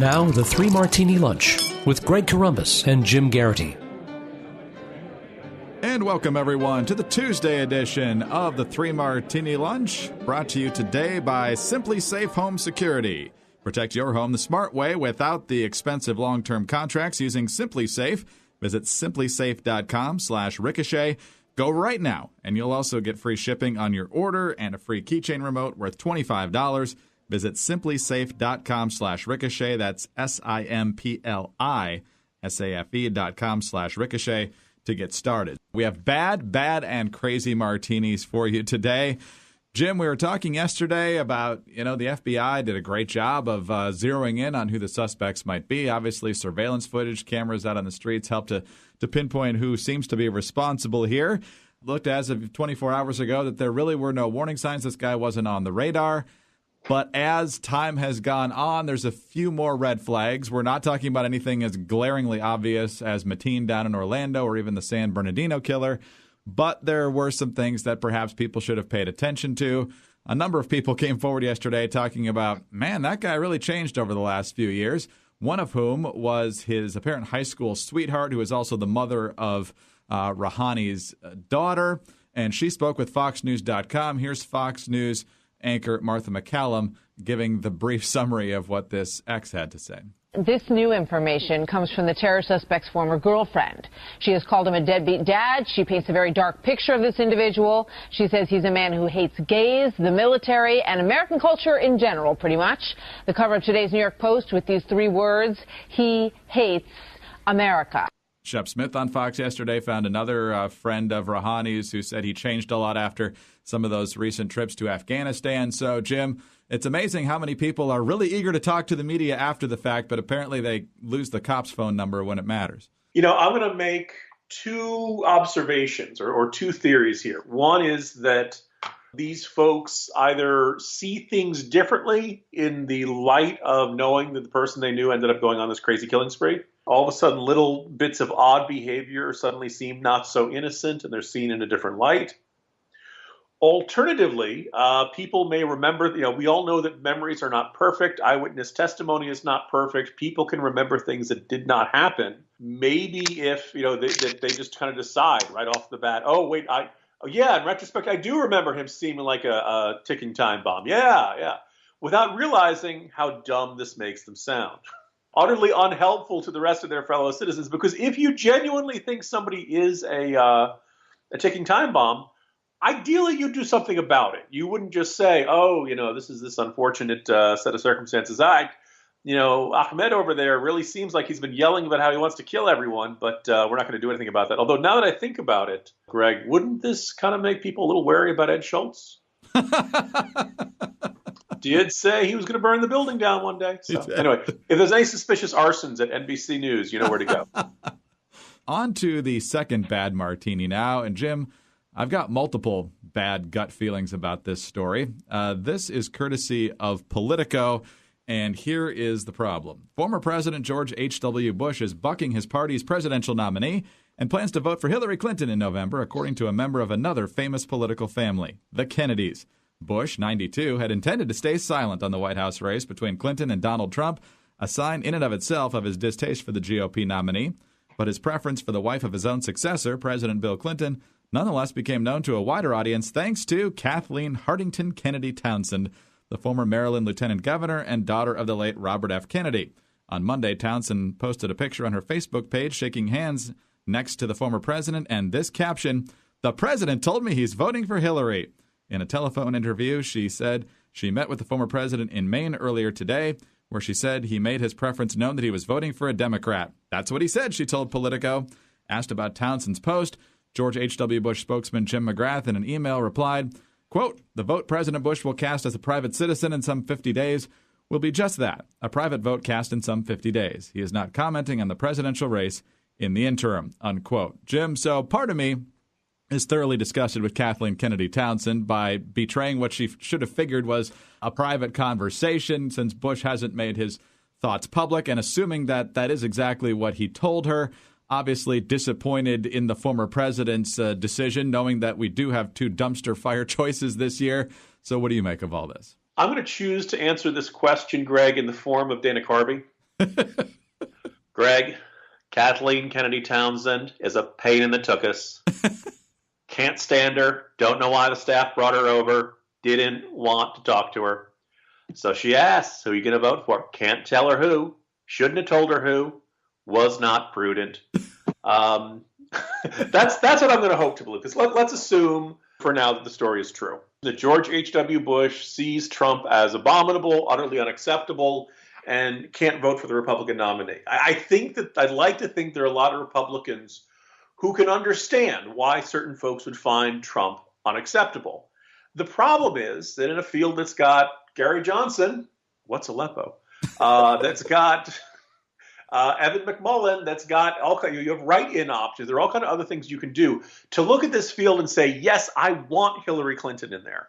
Now, the Three Martini Lunch with Greg Corombos and Jim Garrity. And welcome, everyone, to the Tuesday edition of the Three Martini Lunch, brought to you today by Simply Safe Home Security. Protect your home the smart way without the expensive long-term contracts using Simply Safe. Visit simplysafe.com/ricochet. Go right now, and you'll also get free shipping on your order and a free keychain remote worth $25. Visit simplysafe.com/ricochet. That's SIMPLISAFE.com/ricochet to get started. We have bad, and crazy martinis for you today. Jim, we were talking yesterday about, the FBI did a great job of zeroing in on who the suspects might be. Obviously, surveillance footage, cameras out on the streets helped to pinpoint who seems to be responsible here. Looked as of 24 hours ago that there really were no warning signs. This guy wasn't on the radar. But as time has gone on, there's a few more red flags. We're not talking about anything as glaringly obvious as Martini down in Orlando or even the San Bernardino killer. But there were some things that perhaps people should have paid attention to. A number of people came forward yesterday talking about, man, that guy really changed over the last few years. One of whom was his apparent high school sweetheart, who is also the mother of Rouhani's daughter. And she spoke with FoxNews.com. Here's Fox News anchor Martha McCallum giving the brief summary of what this ex had to say. This new information comes from the terror suspect's former girlfriend. She has called him a deadbeat dad. She paints a very dark picture of this individual. She says he's a man who hates gays, the military, and American culture in general, pretty much. The cover of today's New York Post with these three words: he hates America. Shep Smith on Fox yesterday found another friend of Rouhani's who said he changed a lot after some of those recent trips to Afghanistan. So, Jim, it's amazing how many people are really eager to talk to the media after the fact, but apparently they lose the cop's phone number when it matters. I'm going to make two observations or two theories here. One is that these folks either see things differently in the light of knowing that the person they knew ended up going on this crazy killing spree. All of a sudden, little bits of odd behavior suddenly seem not so innocent, and they're seen in a different light. Alternatively, people may remember, we all know that memories are not perfect. Eyewitness testimony is not perfect. People can remember things that did not happen. Maybe if, they just kind of decide right off the bat, in retrospect, I do remember him seeming like a ticking time bomb. Yeah. Without realizing how dumb this makes them sound. Utterly unhelpful to the rest of their fellow citizens, because if you genuinely think somebody is a ticking time bomb, ideally you do something about it. You wouldn't just say, this is this unfortunate set of circumstances. Ahmed over there really seems like he's been yelling about how he wants to kill everyone, but we're not going to do anything about that. Although now that I think about it, Greg, wouldn't this kind of make people a little wary about Ed Schultz? Did say he was going to burn the building down one day. So anyway, if there's any suspicious arsons at NBC News, you know where to go. On to the second bad martini now. And Jim, I've got multiple bad gut feelings about this story. This is courtesy of Politico, and here is the problem. Former President George H.W. Bush is bucking his party's presidential nominee and plans to vote for Hillary Clinton in November, according to a member of another famous political family, the Kennedys. Bush, 92, had intended to stay silent on the White House race between Clinton and Donald Trump, a sign in and of itself of his distaste for the GOP nominee. But his preference for the wife of his own successor, President Bill Clinton, nonetheless became known to a wider audience thanks to Kathleen Hartington Kennedy Townsend, the former Maryland lieutenant governor and daughter of the late Robert F. Kennedy. On Monday, Townsend posted a picture on her Facebook page shaking hands next to the former president and this caption, "The president told me he's voting for Hillary." In a telephone interview, she said she met with the former president in Maine earlier today, where she said he made his preference known that he was voting for a Democrat. That's what he said, she told Politico. Asked about Townsend's post, George H.W. Bush spokesman Jim McGrath in an email replied, quote, "The vote President Bush will cast as a private citizen in some 50 days will be just that, a private vote cast in some 50 days. He is not commenting on the presidential race in the interim," unquote. Jim, so part of me is thoroughly disgusted with Kathleen Kennedy Townsend by betraying what she should have figured was a private conversation since Bush hasn't made his thoughts public, and assuming that that is exactly what he told her. Obviously disappointed in the former president's decision, knowing that we do have two dumpster fire choices this year. So what do you make of all this? I'm going to choose to answer this question, Greg, in the form of Dana Carvey. Greg, Kathleen Kennedy Townsend is a pain in the tuchus. Can't stand her. Don't know why the staff brought her over. Didn't want to talk to her. So she asks, who are you going to vote for? Can't tell her who. Shouldn't have told her who. Was not prudent. That's what I'm going to hope to believe. Because let's assume for now that the story is true. That George H.W. Bush sees Trump as abominable, utterly unacceptable, and can't vote for the Republican nominee. I'd like to think there are a lot of Republicans who can understand why certain folks would find Trump unacceptable. The problem is that in a field that's got Gary Johnson, what's Aleppo? That's got Evan McMullin, that's got you have write-in options. There are all kinds of other things you can do to look at this field and say, yes, I want Hillary Clinton in there.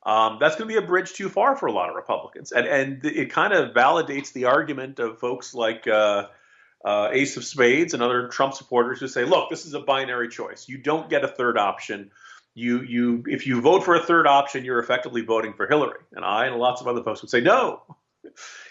That's going to be a bridge too far for a lot of Republicans. And it kind of validates the argument of folks like Ace of Spades and other Trump supporters who say, look, this is a binary choice. You don't get a third option. If you vote for a third option, you're effectively voting for Hillary. And I and lots of other folks would say, no.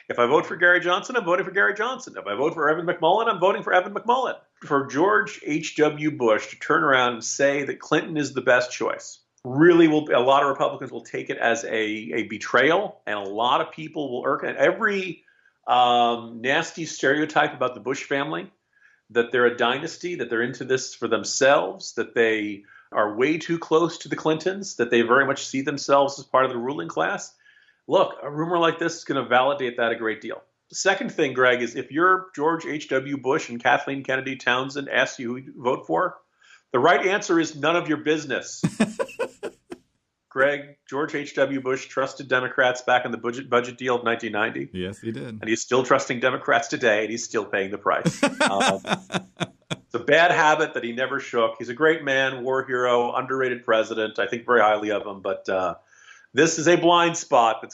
If I vote for Gary Johnson, I'm voting for Gary Johnson. If I vote for Evan McMullin, I'm voting for Evan McMullin. For George H.W. Bush to turn around and say that Clinton is the best choice, really a lot of Republicans will take it as a betrayal, and a lot of people will irk. And every nasty stereotype about the Bush family, that they're a dynasty, that they're into this for themselves, that they are way too close to the Clintons, that they very much see themselves as part of the ruling class. Look, a rumor like this is going to validate that a great deal. The second thing, Greg, is if you're George H.W. Bush and Kathleen Kennedy Townsend asks you who you vote for, the right answer is none of your business. Greg, George H.W. Bush trusted Democrats back in the budget deal of 1990. Yes, he did. And he's still trusting Democrats today, and he's still paying the price. It's a bad habit that he never shook. He's a great man, war hero, underrated president. I think very highly of him, but this is a blind spot it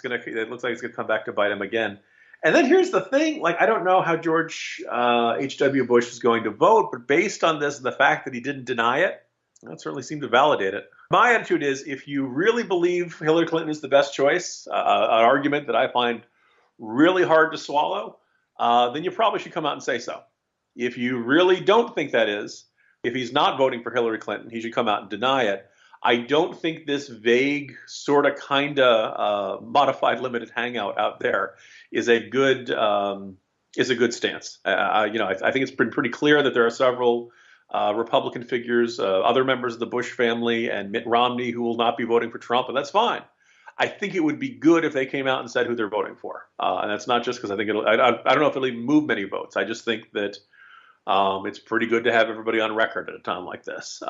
looks like it's going to come back to bite him again. And then here's the thing, I don't know how George H.W. Bush is going to vote, but based on this and the fact that he didn't deny it, that certainly seemed to validate it. My attitude is if you really believe Hillary Clinton is the best choice, an argument that I find really hard to swallow, then you probably should come out and say so. If you really don't think that is, if he's not voting for Hillary Clinton, he should come out and deny it. I don't think this vague, sort of, kind of modified limited hangout out there is a good stance. I think it's been pretty clear that there are several Republican figures, other members of the Bush family, and Mitt Romney who will not be voting for Trump, and that's fine. I think it would be good if they came out and said who they're voting for, and that's not just because I think I don't know if it'll even move many votes. I just think that it's pretty good to have everybody on record at a time like this.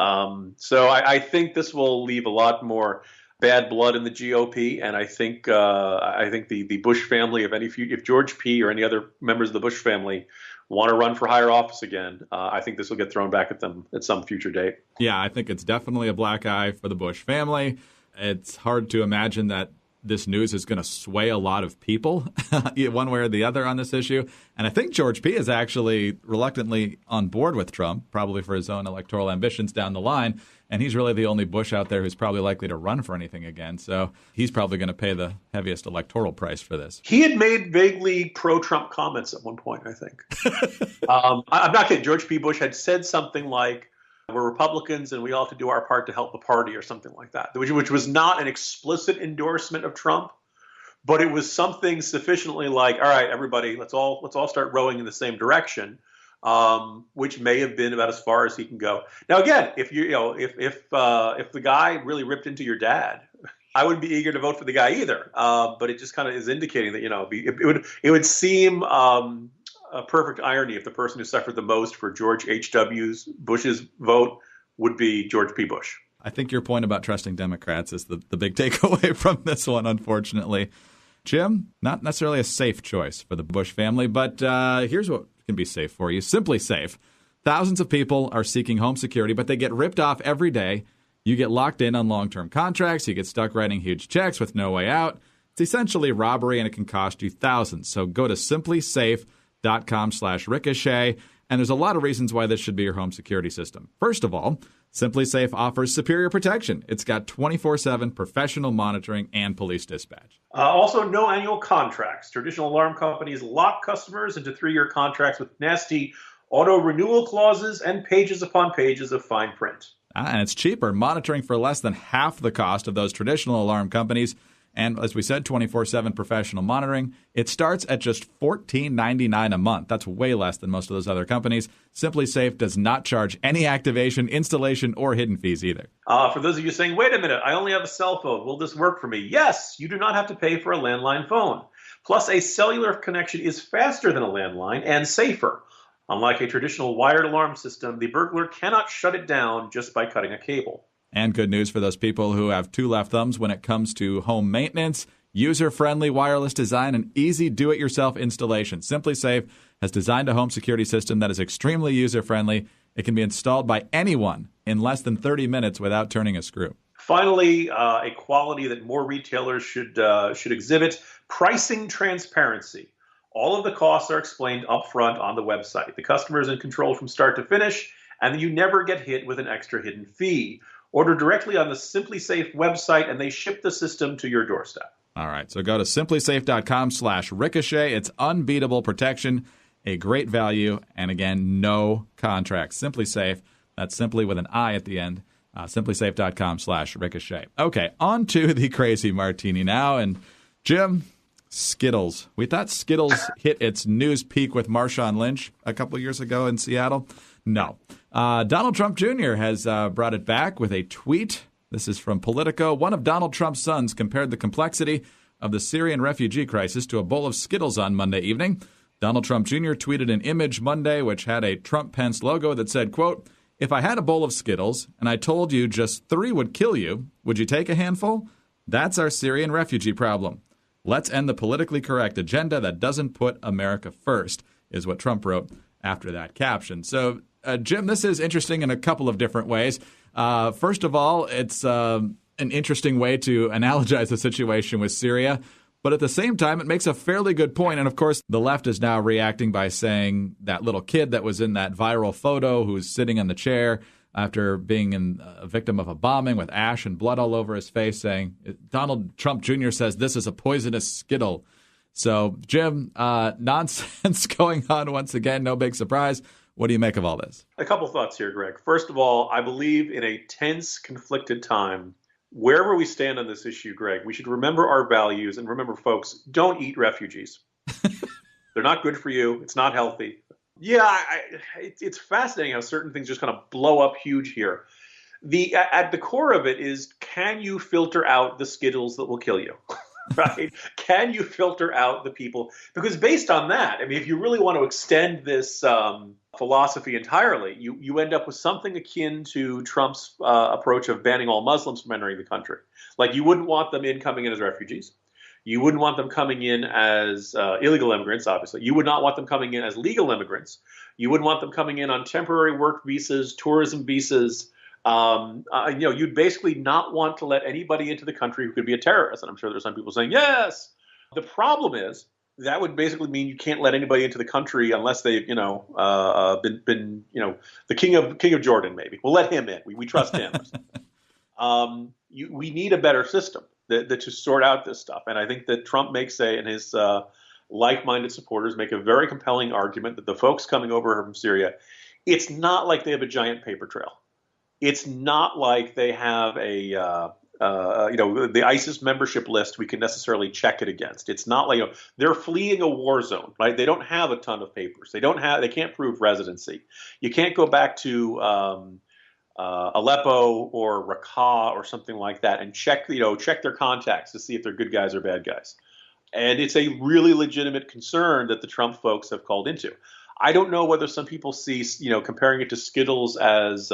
So I think this will leave a lot more bad blood in the GOP, and I think the Bush family, if George P. or any other members of the Bush family want to run for higher office again, I think this will get thrown back at them at some future date. Yeah, I think it's definitely a black eye for the Bush family. It's hard to imagine that this news is going to sway a lot of people one way or the other on this issue. And I think George P. is actually reluctantly on board with Trump, probably for his own electoral ambitions down the line. And he's really the only Bush out there who's probably likely to run for anything again. So he's probably going to pay the heaviest electoral price for this. He had made vaguely pro-Trump comments at one point, I think. I'm not kidding. George P. Bush had said something like, we're Republicans and we all have to do our part to help the party or something like that, which was not an explicit endorsement of Trump, but it was something sufficiently like, all right, everybody, let's all start rowing in the same direction, which may have been about as far as he can go. Now, again, if the guy really ripped into your dad, I wouldn't be eager to vote for the guy either. But it just kind of is indicating that, it would seem a perfect irony if the person who suffered the most for George H.W. Bush's vote would be George P. Bush. I think your point about trusting Democrats is the big takeaway from this one, unfortunately. Jim, not necessarily a safe choice for the Bush family, but here's what can be safe for you. Simply safe. Thousands of people are seeking home security, but they get ripped off every day. You get locked in on long-term contracts. You get stuck writing huge checks with no way out. It's essentially robbery, and it can cost you thousands. So go to simplysafe.com/ricochet. And there's a lot of reasons why this should be your home security system. First of all, Simply Safe offers superior protection. It's got 24/7 professional monitoring and police dispatch. Also, no annual contracts. Traditional alarm companies lock customers into 3-year contracts with nasty auto-renewal clauses and pages upon pages of fine print. And it's cheaper, monitoring for less than half the cost of those traditional alarm companies. And as we said, 24/7 professional monitoring. It starts at just $14.99 a month. That's way less than most of those other companies. Simply Safe does not charge any activation, installation, or hidden fees either. For those of you saying, wait a minute, I only have a cell phone. Will this work for me? Yes, you do not have to pay for a landline phone. Plus, a cellular connection is faster than a landline and safer. Unlike a traditional wired alarm system, the burglar cannot shut it down just by cutting a cable. And good news for those people who have 2 left thumbs when it comes to home maintenance. User-friendly wireless design and easy do-it-yourself installation. Simply Safe has designed a home security system that is extremely user-friendly. It can be installed by anyone in less than 30 minutes without turning a screw. Finally, a quality that more retailers should exhibit: pricing transparency. All of the costs are explained upfront on the website. The customer is in control from start to finish, and you never get hit with an extra hidden fee. Order directly on the Simply Safe website, and they ship the system to your doorstep. All right, so go to simplysafe.com/ricochet. It's unbeatable protection, a great value, and again, no contracts. Simply Safe, that's simply with an I at the end, simplysafe.com/ricochet. Okay, on to the crazy martini now. And Jim, Skittles. We thought Skittles hit its news peak with Marshawn Lynch a couple years ago in Seattle. No. Donald Trump Jr. has brought it back with a tweet. This is from Politico. One of Donald Trump's sons compared the complexity of the Syrian refugee crisis to a bowl of Skittles on Monday evening. Donald Trump Jr. tweeted an image Monday which had a Trump-Pence logo that said, quote, "If I had a bowl of Skittles and I told you just 3 would kill you, would you take a handful? That's our Syrian refugee problem. Let's end the politically correct agenda that doesn't put America first," is what Trump wrote after that caption. So, Jim, this is interesting in a couple of different ways. First of all, it's an interesting way to analogize the situation with Syria. But at the same time, it makes a fairly good point. And, of course, the left is now reacting by saying that little kid that was in that viral photo who's sitting in the chair after being a victim of a bombing with ash and blood all over his face, saying Donald Trump Jr. says this is a poisonous Skittle. So, Jim, nonsense going on once again. No big surprise. What do you make of all this? A couple thoughts here, Greg. First of all, I believe in a tense, conflicted time, wherever we stand on this issue, Greg, we should remember our values and remember, folks, don't eat refugees. They're not good for you. It's not healthy. Yeah, it's fascinating how certain things just kind of blow up huge here. At the core of it is, can you filter out the Skittles that will kill you? Right? Can you filter out the people? Because based on that, I mean, if you really want to extend this philosophy entirely, you end up with something akin to Trump's approach of banning all Muslims from entering the country. Like, you wouldn't want them coming in as refugees. You wouldn't want them coming in as illegal immigrants, obviously. You would not want them coming in as legal immigrants. You wouldn't want them coming in on temporary work visas, tourism visas. You'd basically not want to let anybody into the country who could be a terrorist. And I'm sure there's some people saying, yes. The problem is that would basically mean you can't let anybody into the country unless they've, been the king of Jordan, maybe. We'll let him in. We trust him. We need a better system that to sort out this stuff. And I think that Trump and his like-minded supporters make a very compelling argument that the folks coming over from Syria, it's not like they have a giant paper trail. It's not like they have the ISIS membership list we can necessarily check it against. It's not like they're fleeing a war zone, right? They don't have a ton of papers. They can't prove residency. You can't go back to Aleppo or Raqqa or something like that and check their contacts to see if they're good guys or bad guys. And it's a really legitimate concern that the Trump folks have called into. I don't know whether some people see comparing it to Skittles as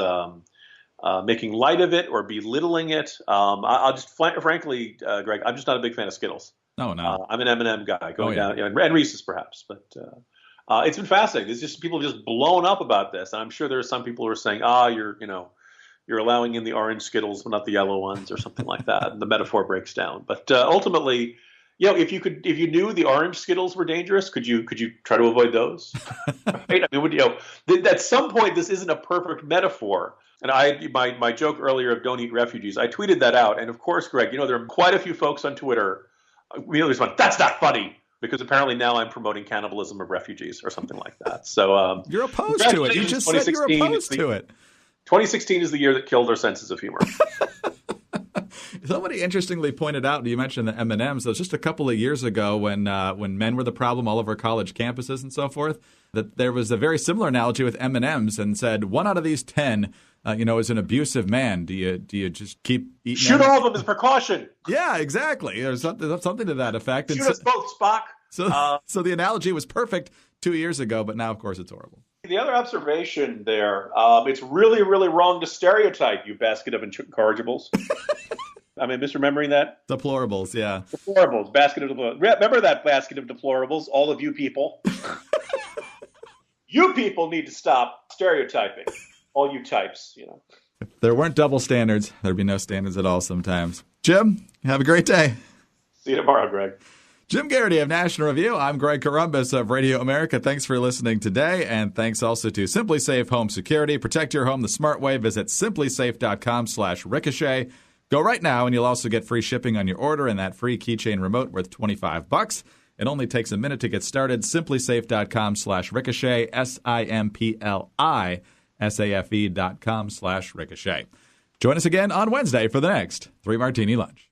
making light of it or belittling it. I'll just frankly, Greg, I'm just not a big fan of Skittles. No. I'm an M&M guy going down, and Reese's perhaps. But it's been fascinating. It's just people just blown up about this. And I'm sure there are some people who are saying, you're allowing in the orange Skittles, but not the yellow ones, or something like that. And the metaphor breaks down. But ultimately, if you knew the orange Skittles were dangerous, could you try to avoid those? Right? I mean, at some point, this isn't a perfect metaphor. And my joke earlier of don't eat refugees, I tweeted that out. And of course, Greg, there are quite a few folks on Twitter immediately respond, that's not funny, because apparently now I'm promoting cannibalism of refugees or something like that. So you're opposed to it. You just said you're opposed to it. 2016 is the year that killed our senses of humor. Somebody interestingly pointed out, you mentioned the M&Ms, that was just a couple of years ago when men were the problem all over college campuses and so forth, that there was a very similar analogy with M&Ms and said 1 out of these 10 is an abusive man. Do you just keep eating? Shoot all of them as precaution. Yeah, exactly. There's something to that effect. Shoot us both, Spock. So the analogy was perfect 2 years ago, but now, of course, it's horrible. The other observation there, it's really, really wrong to stereotype, you basket of incorrigibles. Am I misremembering that? Deplorables, yeah. Deplorables, basket of deplorables. Remember that basket of deplorables, all of you people? You people need to stop stereotyping. All you types, If there weren't double standards, there'd be no standards at all sometimes. Jim, have a great day. See you tomorrow, Greg. Jim Garrity of National Review. I'm Greg Corombos of Radio America. Thanks for listening today, and thanks also to Simply Safe Home Security. Protect your home the smart way. Visit simplysafe.com/ricochet. Go right now, and you'll also get free shipping on your order and that free keychain remote worth $25. It only takes a minute to get started. Simplysafe.com/ricochet. SIMPLISAFE.com/ricochet. Join us again on Wednesday for the next 3 Martini Lunch.